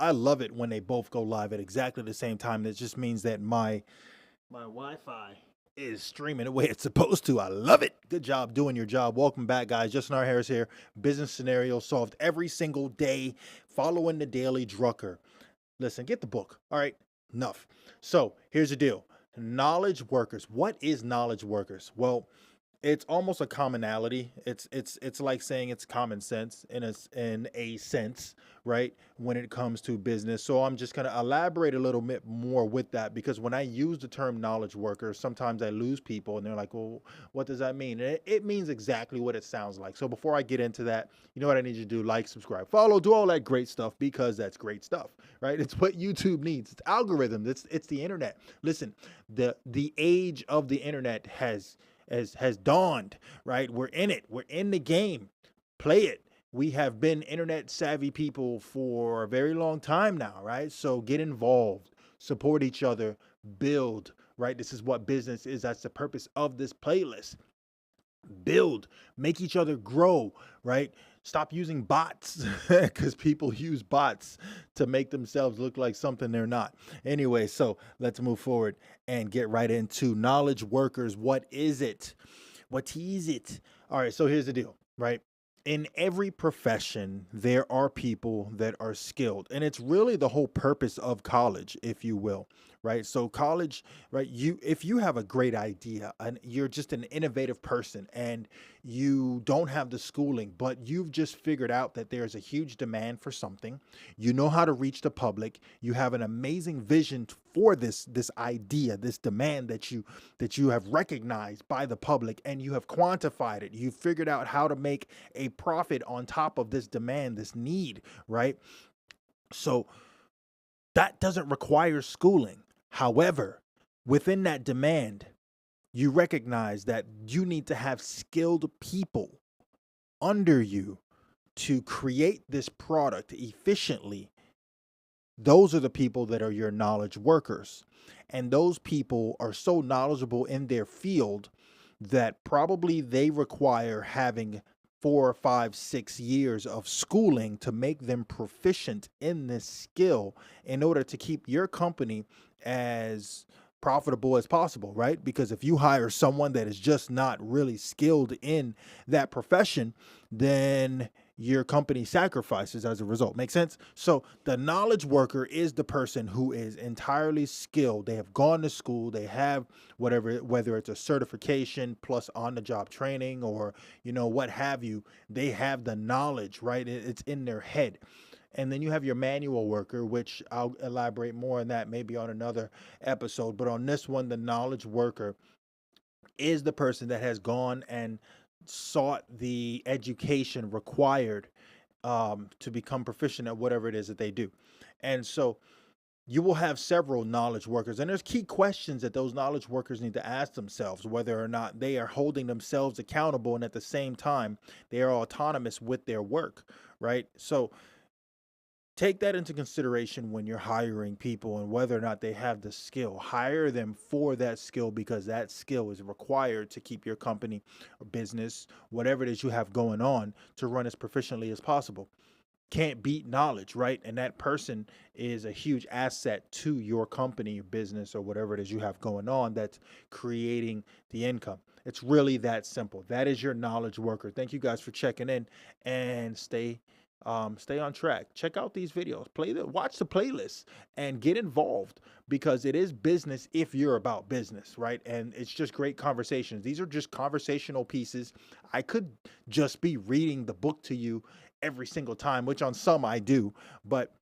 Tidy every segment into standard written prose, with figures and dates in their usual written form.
I love it when they both go live at exactly the same time. That just means that my Wi-Fi is streaming the way it's supposed to. I love it. Good job doing your job. Welcome back, guys. Justin R. Harris here. Business scenario solved every single day, following the daily Drucker. Listen, get the book. All right, enough. So here's the deal. Knowledge workers. What is knowledge workers? Well, it's almost a commonality. It's like saying it's common sense in a sense, right? When it comes to business. So I'm just gonna elaborate a little bit more with that, because when I use the term knowledge worker, sometimes I lose people and they're like, well, what does that mean? And it means exactly what it sounds like. So before I get into that, you know what I need you to do? Like, subscribe, follow, do all that great stuff, because that's great stuff, right? It's what YouTube needs. It's algorithms. It's the internet. Listen, the age of the internet has dawned, right? We're in it. We're in the game. Play it. We have been internet savvy people for a very long time now, right? So get involved, support each other, build, right? This is what business is. That's the purpose of this playlist. Build, make each other grow, right? Stop using bots, because people use bots to make themselves look like something they're not. Anyway, so let's move forward and get right into knowledge workers. What is it? What is it? All right, so here's the deal, right? In every profession, there are people that are skilled, and it's really the whole purpose of college, if you will, right? So college, right? If you have a great idea and you're just an innovative person and you don't have the schooling, but you've just figured out that there's a huge demand for something, you know how to reach the public, you have an amazing vision for this idea, this demand that you have recognized by the public, and you have quantified it. You've figured out how to make a profit on top of this demand, this need, right? So that doesn't require schooling. However, within that demand, you recognize that you need to have skilled people under you to create this product efficiently. Those are the people that are your knowledge workers. And those people are so knowledgeable in their field that probably they require having 4, 5, 6 years of schooling to make them proficient in this skill in order to keep your company as profitable as possible, right? Because if you hire someone that is just not really skilled in that profession, then your company sacrifices as a result. Make sense? So the knowledge worker is the person who is entirely skilled. They have gone to school, they have whatever, whether it's a certification plus on the job training or, what have you, they have the knowledge, right? It's in their head. And then you have your manual worker, which I'll elaborate more on that maybe on another episode. But on this one, the knowledge worker is the person that has gone and sought the education required to become proficient at whatever it is that they do. And so you will have several knowledge workers, and there's key questions that those knowledge workers need to ask themselves, whether or not they are holding themselves accountable and at the same time they are autonomous with their work, right? So take that into consideration when you're hiring people and whether or not they have the skill. Hire them for that skill, because that skill is required to keep your company or business, whatever it is you have going on, to run as proficiently as possible. Can't beat knowledge, right? And that person is a huge asset to your company, your business, or whatever it is you have going on that's creating the income. It's really that simple. That is your knowledge worker. Thank you guys for checking in, and stay on track. Check out these videos, watch the playlist, and get involved, because it is business if you're about business, right? And it's just great conversations. These are just conversational pieces. I could just be reading the book to you every single time, which on some I do, but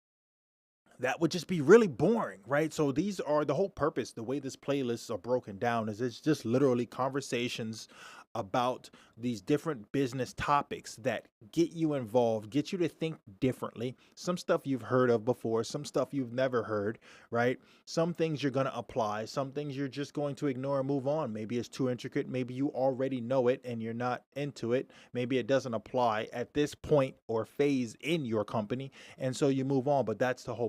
that would just be really boring, right? So these are the whole purpose. The way this playlists are broken down is it's just literally conversations about these different business topics that get you involved, get you to think differently. Some stuff you've heard of before, some stuff you've never heard, right? Some things you're going to apply, some things you're just going to ignore and move on. Maybe it's too intricate. Maybe you already know it and you're not into it. Maybe it doesn't apply at this point or phase in your company, and so you move on. But that's the whole